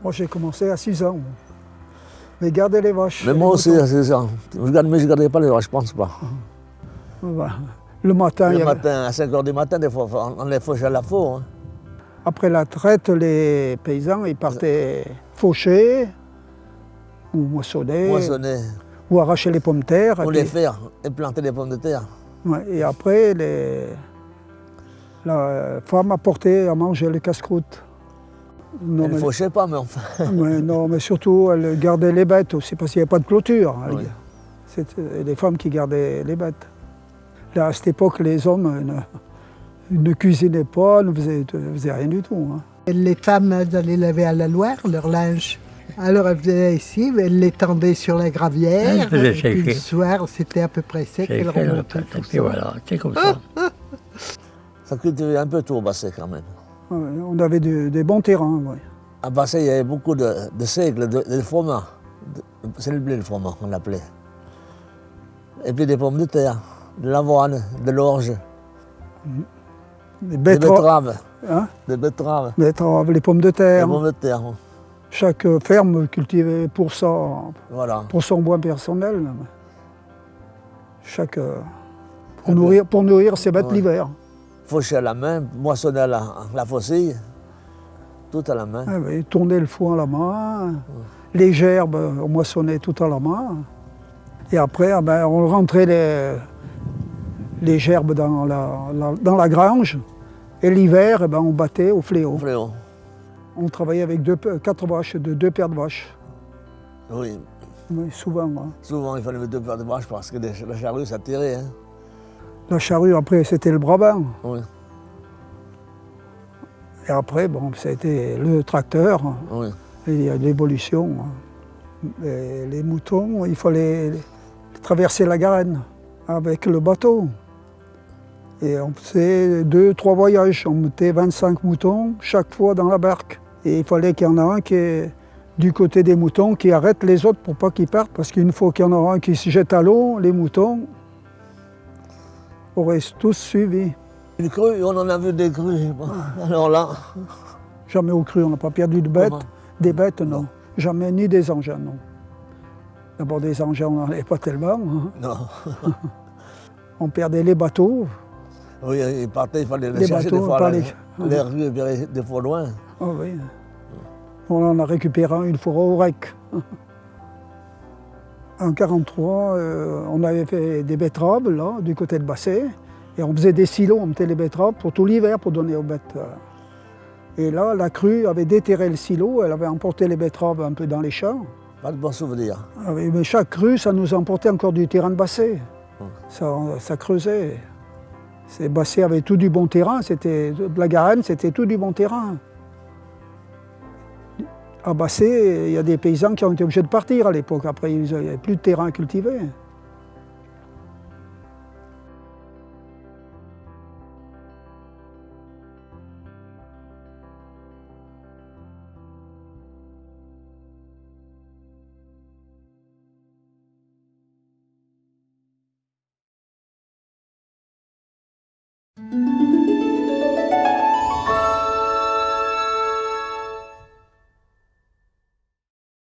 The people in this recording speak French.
Moi, j'ai commencé à 6 ans. Mais garder les vaches. Mais moi aussi, à 6 ans. Mais je ne gardais pas les vaches, je pense pas. Voilà. Le matin, Le matin, à 5 h du matin, des fois, on les fauchait à la faux. Hein. Après la traite, les paysans, ils partaient faucher, ou moissonner, ou arracher les pommes de terre. Ou les faire, et planter des pommes de terre. Ouais, et après, la femme apportait à manger les casse-croûtes. Elle ne fauchait pas, mais enfin. Non, mais surtout, elle gardait les bêtes aussi, parce qu'il n'y avait pas de clôture. Oui. C'était les femmes qui gardaient les bêtes. Là, à cette époque, les hommes ne cuisinaient pas, ne faisaient rien du tout. Hein. Les femmes, elles allaient laver à la Loire leur linge. Alors elles venaient ici, elles l'étendaient sur la gravière. Et puis le soir, c'était à peu près sec. Elles remontaient tout ça. Voilà, c'est comme ça. Ça cultivait un peu tout au Basset quand même. Ouais, on avait des bons terrains. Ouais. À Basset, il y avait beaucoup de seigle, de froment. C'est le blé, le froment, on l'appelait. Et puis des pommes de terre, de l'avoine, de l'orge. Des betteraves. Hein? Des betteraves. Les pommes de terre. Les pommes de terre. Chaque ferme cultivait pour ça, voilà. Pour son besoin personnel. Pour nourrir ses bêtes l'hiver. Faucher à la main, moissonner à la faucille, tout à la main. Ah oui, tourner le foin à la main, les gerbes, on moissonnait tout à la main. Et après, on rentrait les gerbes dans la grange. Et l'hiver, on battait au fléau. On travaillait avec 4 vaches, 2 paires de vaches. Oui. Oui, souvent. Hein. Souvent, il fallait mettre 2 paires de vaches parce que la charrue, ça tirait. Hein. La charrue, après, c'était le Brabant. Oui. Et après, ça a été le tracteur. Oui. Et il y a l'évolution. Les moutons, il fallait traverser la Garenne avec le bateau. Et on faisait 2-3 voyages. On mettait 25 moutons chaque fois dans la barque. Et il fallait qu'il y en ait un qui est du côté des moutons, qui arrête les autres pour pas qu'ils partent. Parce qu'une fois qu'il y en aura un qui se jette à l'eau, les moutons auraient tous suivi. Une crue, on en a vu des crues. Alors là. Jamais aux crues, on n'a pas perdu de bêtes. Des bêtes, non. Jamais, ni des engins, non. D'abord, des engins, on n'en avait pas tellement. Hein. Non. On perdait les bateaux. Oui, ils partaient, il fallait les chercher des fois. Les rues, des fois loin. Oh, oui. On en a récupéré un une fois au REC. En 1943, on avait fait des betteraves, là, du côté de Basset. Et on faisait des silos, on mettait les betteraves pour tout l'hiver pour donner aux bêtes. Et là, la crue avait déterré le silo, elle avait emporté les betteraves un peu dans les champs. Pas de bons souvenirs. Ah oui, mais chaque crue, ça nous emportait encore du terrain de Basset. Ça creusait. Basset avait tout du bon terrain, de la Garenne, c'était tout du bon terrain. À Basset, il y a des paysans qui ont été obligés de partir à l'époque. Après, il n'y avait plus de terrain à cultiver.